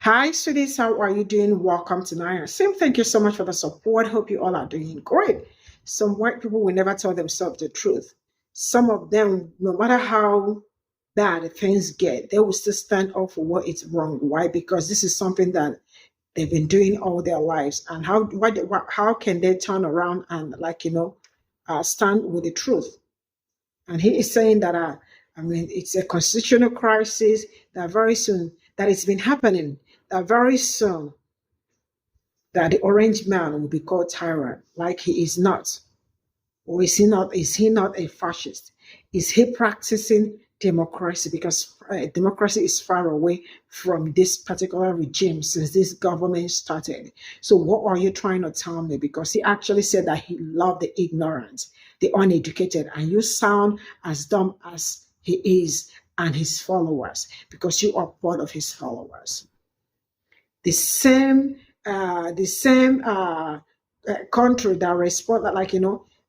Hi, sweeties. How are you doing? Welcome to Naya. Sim, thank you so much for the support. Hope you all are doing great. Some white people will never tell themselves the truth. Some of them, no matter how bad things get, they will still stand up for what is wrong. Why? Because this is something that they've been doing all their lives. And how can they turn around and stand with the truth? And he is saying that, it's a constitutional crisis that very soon, that it's been happening, that very soon, that the orange man will be called tyrant, like he is not. Or is he not a fascist? Is he practicing democracy? Because democracy is far away from this particular regime since this government started. So what are you trying to tell me? Because he actually said that he loved the ignorant, the uneducated, and you sound as dumb as he is and his followers because you are part of his followers. The same country that respond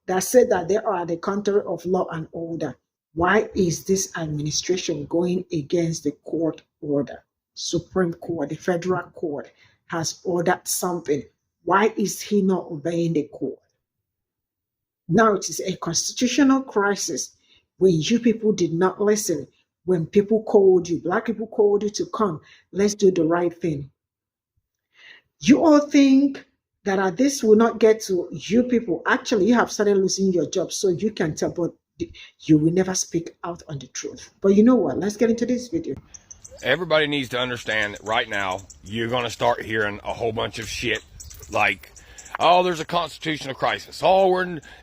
that said that they are the country of law and order. Why is this administration going against the court order? Supreme Court, the federal court has ordered something. Why is he not obeying the court? Now it is a constitutional crisis when you people did not listen. When people called you, black people called you to come, let's do the right thing. You all think that this will not get to you people. Actually, you have started losing your job, so you can tell, but you will never speak out on the truth. But you know what? Let's get into this video. Everybody needs to understand that right now you're going to start hearing a whole bunch of shit like, oh, there's a constitutional crisis.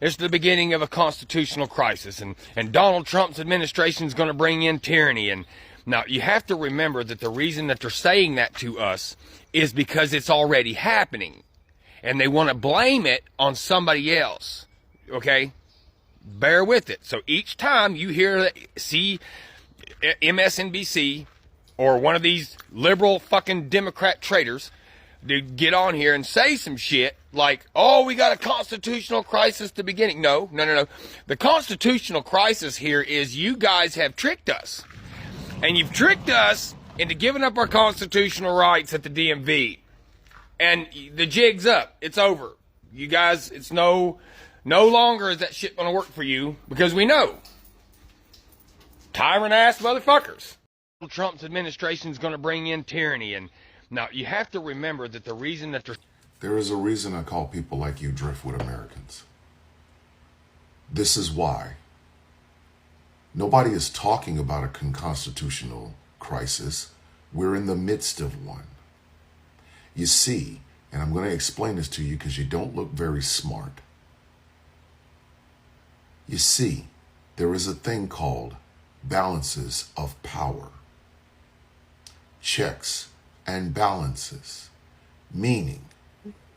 It's the beginning of a constitutional crisis. And Donald Trump's administration is going to bring in tyranny. And now you have to remember that the reason that they're saying that to us is because it's already happening. And they want to blame it on somebody else. Okay? Bear with it. So each time you see MSNBC or one of these liberal fucking Democrat traitors to get on here and say some shit like, oh, we got a constitutional crisis at the beginning. No. The constitutional crisis here is you guys have tricked us. And you've tricked us into giving up our constitutional rights at the DMV. And the jig's up. It's over. You guys, it's no longer is that shit going to work for you because we know. Tyrant ass motherfuckers. Trump's administration is going to bring in tyranny. And now you have to remember that the reason that there is a reason I call people like you driftwood Americans. This is why. Nobody is talking about a constitutional crisis. We're in the midst of one. You see, and I'm going to explain this to you because you don't look very smart. You see, there is a thing called balances of power. Checks and balances, meaning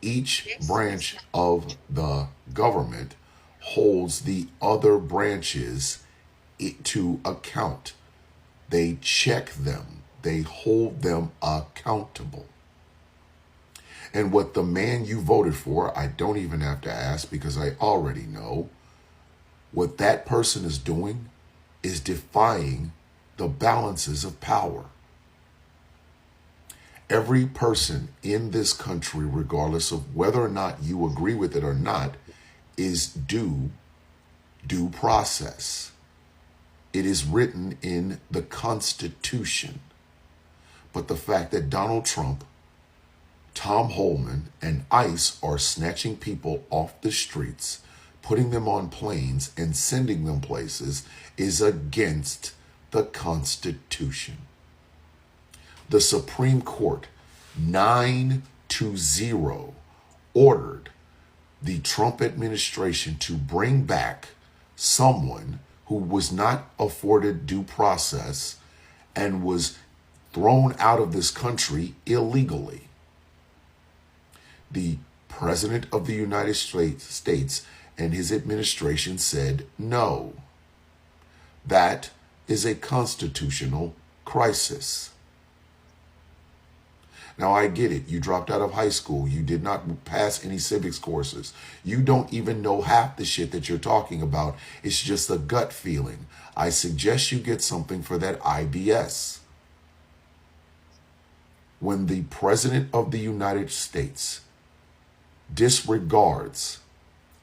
each branch of the government holds the other branches to account. They check them. They hold them accountable. And what the man you voted for, I don't even have to ask because I already know, what that person is doing is defying the balances of power. Every person in this country, regardless of whether or not you agree with it or not, is due process. It is written in the Constitution. But the fact that Donald Trump, Tom Holman, and ICE are snatching people off the streets, putting them on planes, and sending them places is against the Constitution. The Supreme Court, 9-0, ordered the Trump administration to bring back someone who was not afforded due process and was thrown out of this country illegally. The President of the United States and his administration said no. That is a constitutional crisis. Now, I get it. You dropped out of high school. You did not pass any civics courses. You don't even know half the shit that you're talking about. It's just a gut feeling. I suggest you get something for that IBS. When the President of the United States disregards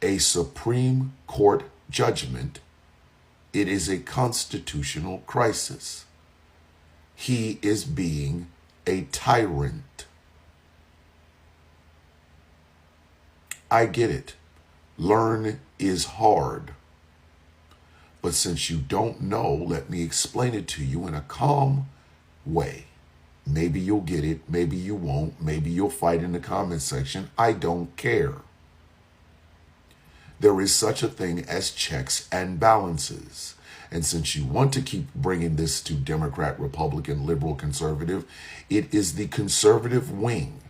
a Supreme Court judgment, it is a constitutional crisis. He is being a tyrant. I get it. Learn is hard. But since you don't know, let me explain it to you in a calm way. Maybe you'll get it, maybe you won't, maybe you'll fight in the comment section. I don't care. There is such a thing as checks and balances. And since you want to keep bringing this to Democrat, Republican, liberal, conservative, it is the conservative wing,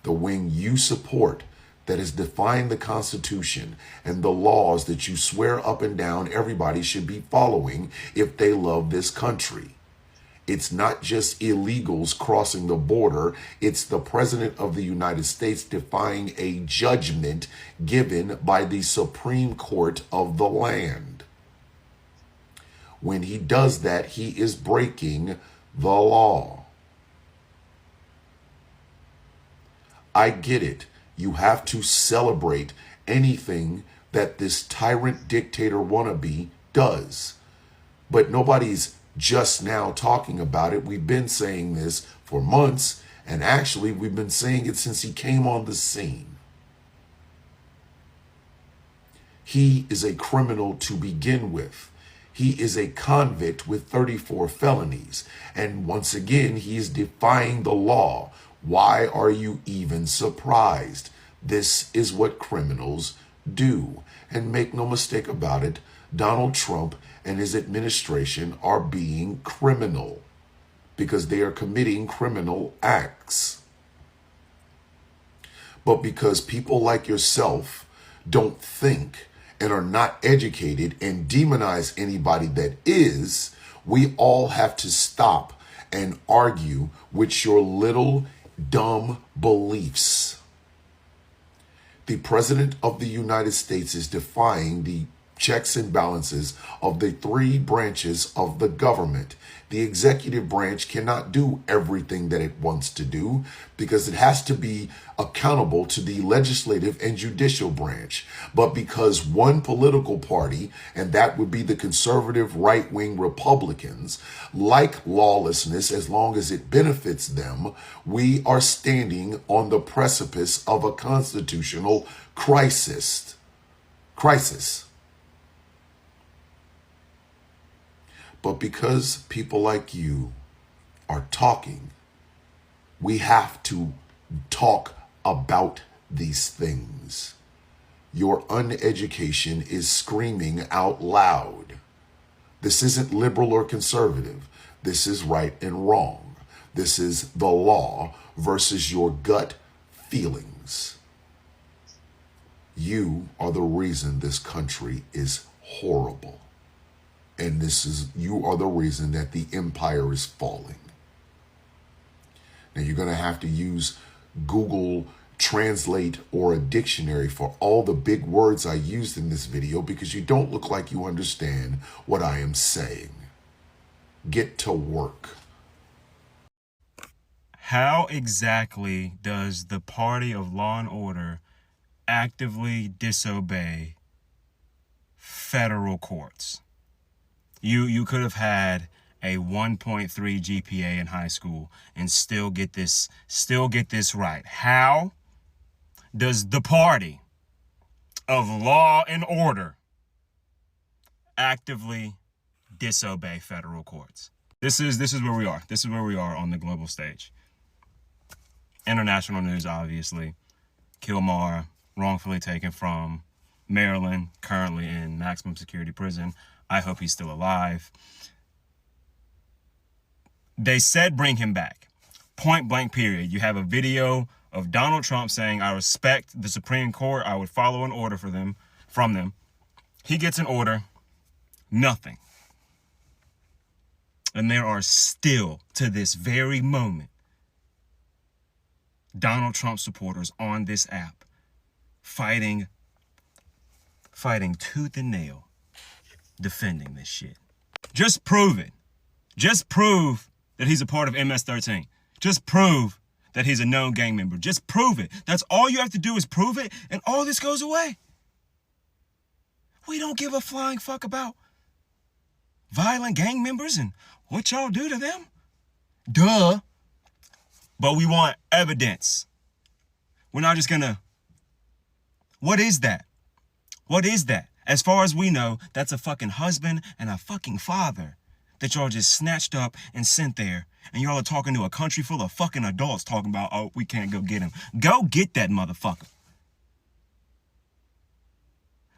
the wing you support, that is defying the Constitution and the laws that you swear up and down everybody should be following if they love this country. It's not just illegals crossing the border. It's the President of the United States defying a judgment given by the Supreme Court of the land. When he does that, he is breaking the law. I get it. You have to celebrate anything that this tyrant dictator wannabe does. But nobody's just now talking about it. We've been saying this for months, and actually we've been saying it since he came on the scene. He is a criminal to begin with. He is a convict with 34 felonies. And once again, he is defying the law. Why are you even surprised? This is what criminals do. And make no mistake about it, Donald Trump and his administration are being criminal because they are committing criminal acts. But because people like yourself don't think and are not educated and demonize anybody that is, we all have to stop and argue with your little dumb beliefs. The President of the United States is defying the checks and balances of the three branches of the government. The executive branch cannot do everything that it wants to do because it has to be accountable to the legislative and judicial branch. But because one political party, and that would be the conservative right-wing Republicans, like lawlessness as long as it benefits them, we are standing on the precipice of a constitutional crisis. But because people like you are talking, we have to talk about these things. Your uneducation is screaming out loud. This isn't liberal or conservative. This is right and wrong. This is the law versus your gut feelings. You are the reason this country is horrible. And you are the reason that the empire is falling. Now you're going to have to use Google Translate or a dictionary for all the big words I used in this video because you don't look like you understand what I am saying. Get to work. How exactly does the party of law and order actively disobey federal courts? You could have had a 1.3 GPA in high school and still get this right. How does the party of law and order actively disobey federal courts? This is where we are. This is where we are on the global stage. International news, obviously. Kilmar, wrongfully taken from Maryland, currently in maximum security prison. I hope he's still alive. They said bring him back. Point blank period. You have a video of Donald Trump saying, I respect the Supreme Court. I would follow an order from them. He gets an order. Nothing. And there are still, to this very moment, Donald Trump supporters on this app fighting tooth and nail, defending this shit. Just prove it. Just prove that he's a part of MS-13. Just prove that he's a known gang member. Just prove it. That's all you have to do is prove it, and all this goes away. We don't give a flying fuck about violent gang members and what y'all do to them. Duh. But we want evidence. We're not just gonna... What is that? What is that? As far as we know, that's a fucking husband and a fucking father that y'all just snatched up and sent there. And y'all are talking to a country full of fucking adults talking about, oh, we can't go get him. Go get that motherfucker.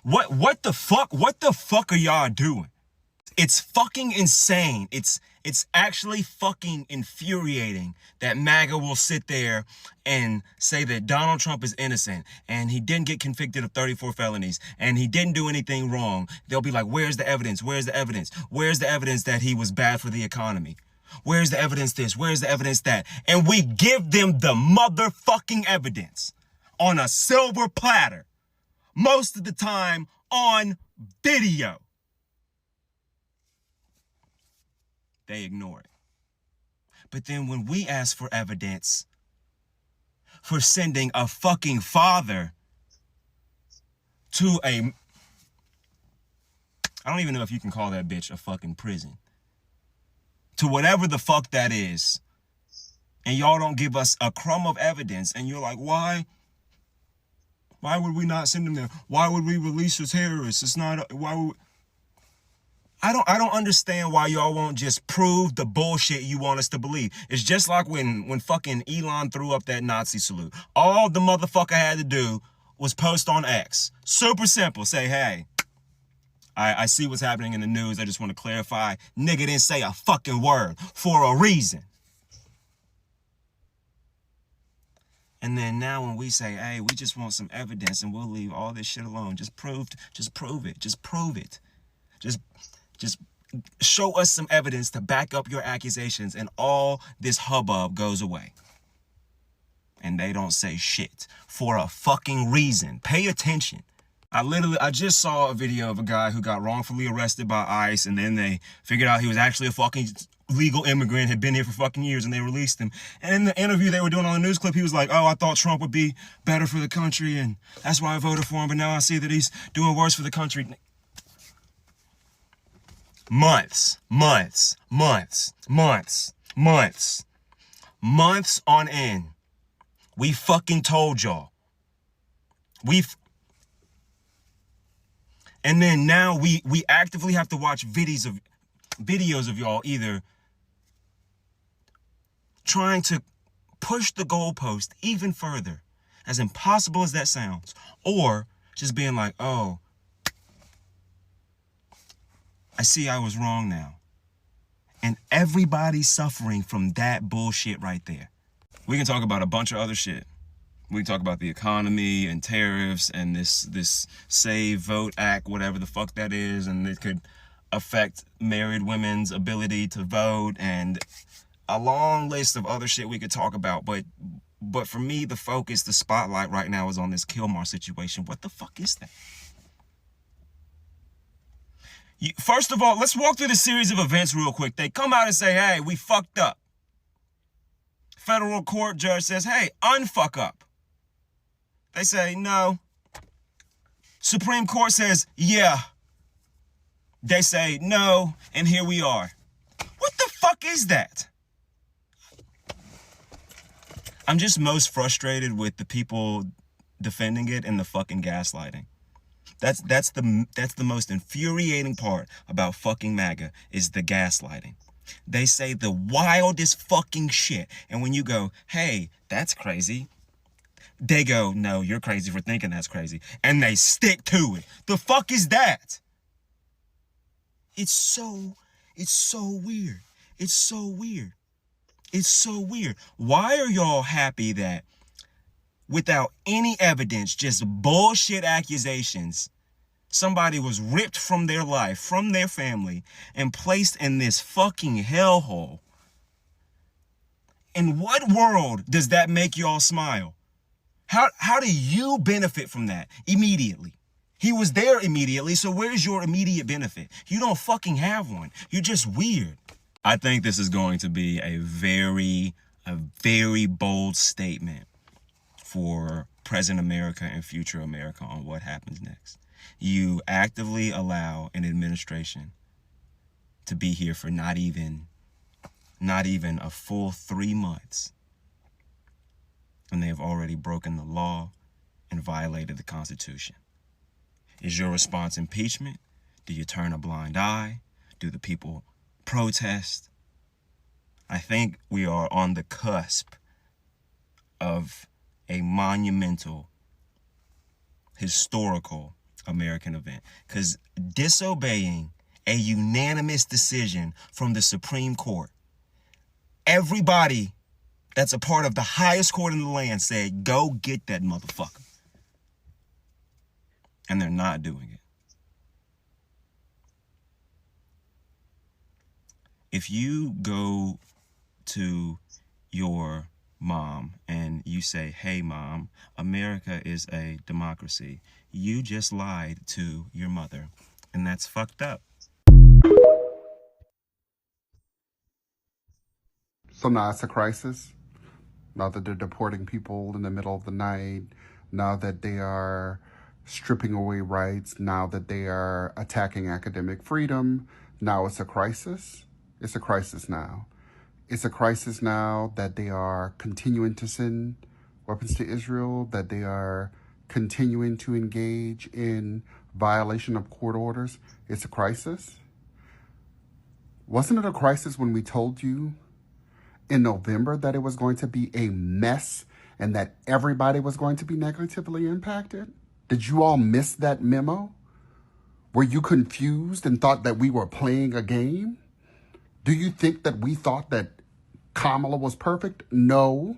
What the fuck? What the fuck are y'all doing? It's fucking insane. It's actually fucking infuriating that MAGA will sit there and say that Donald Trump is innocent and he didn't get convicted of 34 felonies and he didn't do anything wrong. They'll be like, where's the evidence? Where's the evidence? Where's the evidence that he was bad for the economy? Where's the evidence this? Where's the evidence that? And we give them the motherfucking evidence on a silver platter, most of the time on video. They ignore it. But then when we ask for evidence for sending a fucking father to I don't even know if you can call that bitch a fucking prison, to whatever the fuck that is, and y'all don't give us a crumb of evidence, and you're like, why would we not send him there? Why would we release a terrorist? It's not, why would we... I don't understand why y'all won't just prove the bullshit you want us to believe. It's just like when fucking Elon threw up that Nazi salute. All the motherfucker had to do was post on X. Super simple. Say, hey, I see what's happening in the news. I just want to clarify. Nigga didn't say a fucking word for a reason. And then now when we say, hey, we just want some evidence and we'll leave all this shit alone. Just prove it. Just prove it. Just show us some evidence to back up your accusations and all this hubbub goes away. And they don't say shit for a fucking reason. Pay attention. I just saw a video of a guy who got wrongfully arrested by ICE, and then they figured out he was actually a fucking legal immigrant, had been here for fucking years, and they released him. And in the interview they were doing on the news clip, he was like, oh, I thought Trump would be better for the country, and that's why I voted for him, but now I see that he's doing worse for the country. Months on end. We fucking told y'all. And then now we actively have to watch videos of y'all either trying to push the goalpost even further, as impossible as that sounds, or just being like, oh, I see I was wrong now. And everybody's suffering from that bullshit right there. We can talk about a bunch of other shit. We can talk about the economy and tariffs and this Save Vote Act, whatever the fuck that is, and it could affect married women's ability to vote, and a long list of other shit we could talk about. But for me, the focus, the spotlight right now is on this Kilmar situation. What the fuck is that? First of all, let's walk through the series of events real quick. They come out and say, hey, we fucked up. Federal court judge says, hey, unfuck up. They say, no. Supreme Court says, yeah. They say, no, and here we are. What the fuck is that? I'm just most frustrated with the people defending it and the fucking gaslighting. That's the most infuriating part about fucking MAGA is the gaslighting. They say the wildest fucking shit. And when you go, hey, that's crazy, they go, no, you're crazy for thinking that's crazy. And they stick to it. The fuck is that? It's so weird. It's so weird. It's so weird. Why are y'all happy that without any evidence, just bullshit accusations, somebody was ripped from their life, from their family, and placed in this fucking hellhole? In what world does that make y'all smile? How do you benefit from that immediately? He was there immediately, so where's your immediate benefit? You don't fucking have one. You're just weird. I think this is going to be a very a very bold statement for present America and future America on what happens next. You actively allow an administration to be here for not even a full 3 months, and they have already broken the law and violated the Constitution. Is your response impeachment? Do you turn a blind eye? Do the people protest? I think we are on the cusp of a monumental, historical American event, because disobeying a unanimous decision from the Supreme Court, everybody that's a part of the highest court in the land said, go get that motherfucker. And they're not doing it. If you go to your mom and you say, hey mom, America is a democracy, you just lied to your mother, and that's fucked up. So now it's a crisis. Now that they're deporting people in the middle of the night, now that they are stripping away rights, now that they are attacking academic freedom, now it's a crisis. It's a crisis now. It's a crisis now that they are continuing to send weapons to Israel, that they are continuing to engage in violation of court orders. It's a crisis. Wasn't it a crisis when we told you in November that it was going to be a mess and that everybody was going to be negatively impacted? Did you all miss that memo? Were you confused and thought that we were playing a game? Do you think that we thought that Kamala was perfect? No.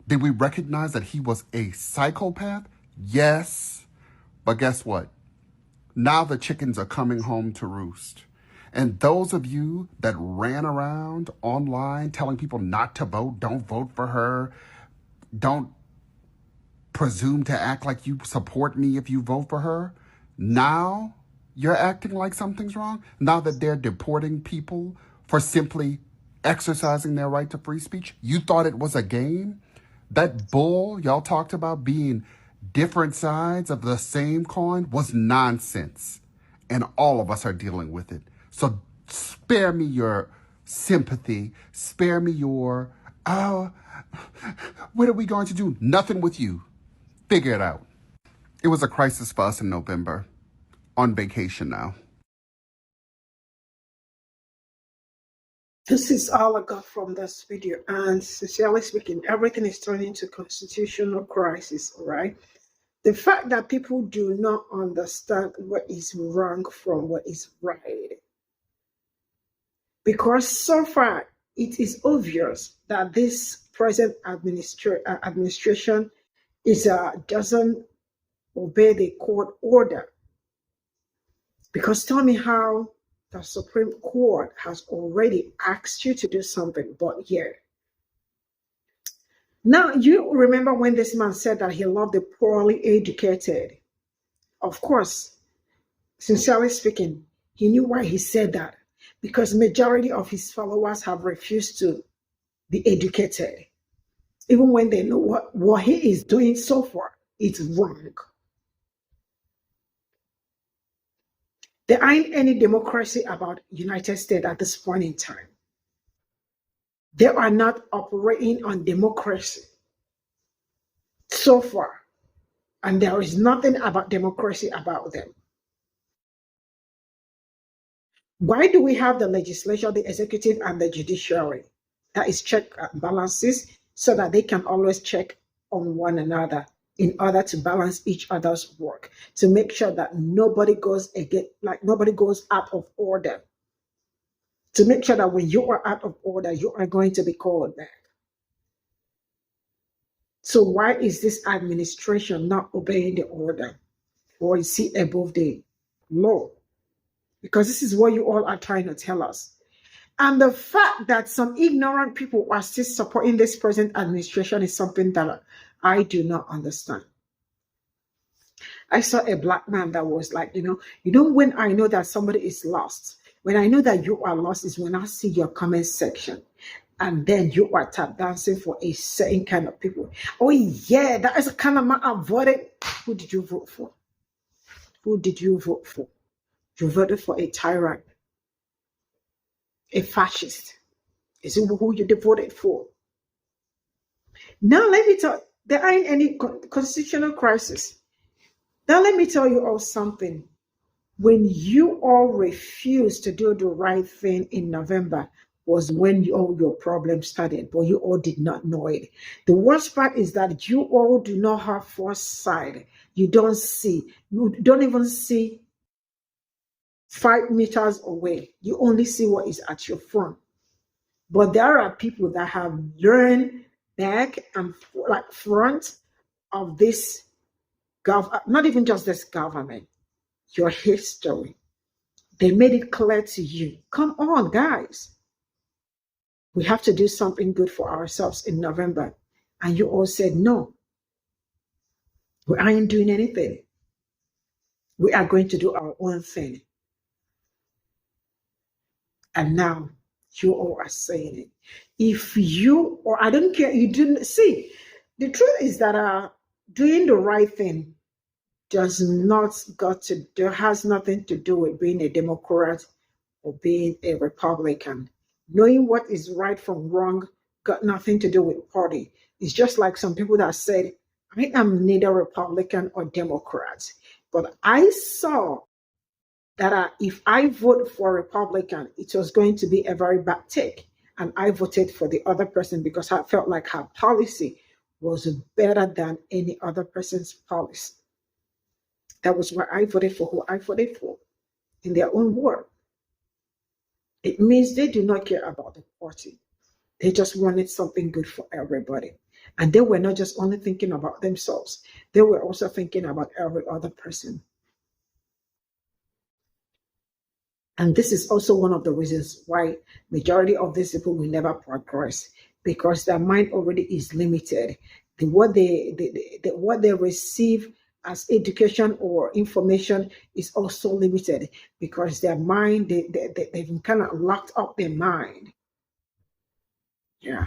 Did we recognize that he was a psychopath? Yes. But guess what? Now the chickens are coming home to roost. And those of you that ran around online telling people not to vote, don't vote for her, don't presume to act like you support me if you vote for her, now you're acting like something's wrong? Now that they're deporting people for simply exercising their right to free speech? You thought it was a game? That bull y'all talked about being different sides of the same coin was nonsense. And all of us are dealing with it. So spare me your sympathy. Spare me your, what are we going to do? Nothing with you. Figure it out. It was a crisis for us in November. On vacation now. This is all I got from this video. And sincerely speaking, everything is turning into constitutional crisis, right? The fact that people do not understand what is wrong from what is right. Because so far, it is obvious that this present administration doesn't obey the court order. Because tell me how the Supreme Court has already asked you to do something, but yet. Now, you remember when this man said that he loved the poorly educated. Of course, sincerely speaking, he knew why he said that. Because majority of his followers have refused to be educated. Even when they know what he is doing so far, it's wrong. There ain't any democracy about United States at this point in time. They are not operating on democracy so far. And there is nothing about democracy about them. Why do we have the legislature, the executive, and the judiciary? That is check and balances so that they can always check on one another in order to balance each other's work, to make sure that nobody goes out of order. To make sure that when you are out of order, you are going to be called back. So why is this administration not obeying the order? Or is he above the law? Because this is what you all are trying to tell us. And the fact that some ignorant people are still supporting this present administration is something that I do not understand. I saw a black man that was like, when I know that somebody is lost, when I know that you are lost is when I see your comment section. And then you are tap dancing for a certain kind of people. Oh yeah, that is the kind of man I voted. Who did you vote for? Who did you vote for? You voted for a tyrant, a fascist. Is it who you voted for? Now let me tell. There ain't any constitutional crisis. Now let me tell you all something. When you all refused to do the right thing in November was when all your problems started, but you all did not know it. The worst part is that you all do not have foresight. You don't see. You don't even see 5 meters away. You only see what is at your front. But there are people that have learned back and like front of this not even just this government, your history. They made it clear to you. Come on, guys. We have to do something good for ourselves in November. And you all said, no, we aren't doing anything. We are going to do our own thing. And now you all are saying it. If you, or I don't care, you didn't see, the truth is that doing the right thing has nothing to do with being a Democrat or being a Republican. Knowing what is right from wrong got nothing to do with party. It's just like some people that said, I am neither Republican or Democrat. But I saw that if I vote for a Republican, it was going to be a very bad take. And I voted for the other person because I felt like her policy was better than any other person's policy. That was why I voted for who I voted for in their own word. It means they do not care about the party. They just wanted something good for everybody. And they were not just only thinking about themselves. They were also thinking about every other person. And this is also one of the reasons why majority of these people will never progress, because their mind already is limited. What they receive as education or information is also limited because their mind, they've kind of locked up their mind. Yeah.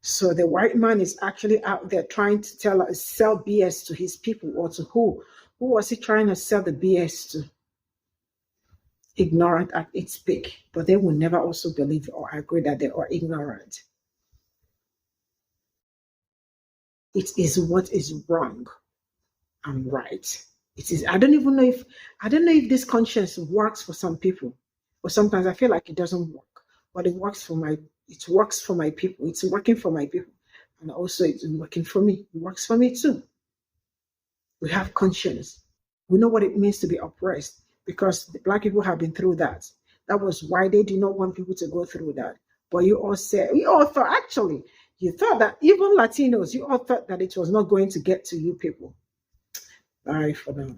So the white man is actually out there trying to sell BS to his people, or to who? Who was he trying to sell the BS to? Ignorant at its peak, but they will never also believe or agree that they are ignorant. It is what is wrong and right. It is. I don't know if this conscience works for some people, but sometimes I feel like it doesn't work. But it works for my people. It's working for my people, and also it's working for me. It works for me too. We have conscience. We know what it means to be oppressed because the Black people have been through that. That was why they do not want people to go through that. But you all thought that even Latinos, you all thought that it was not going to get to you people. Bye for now.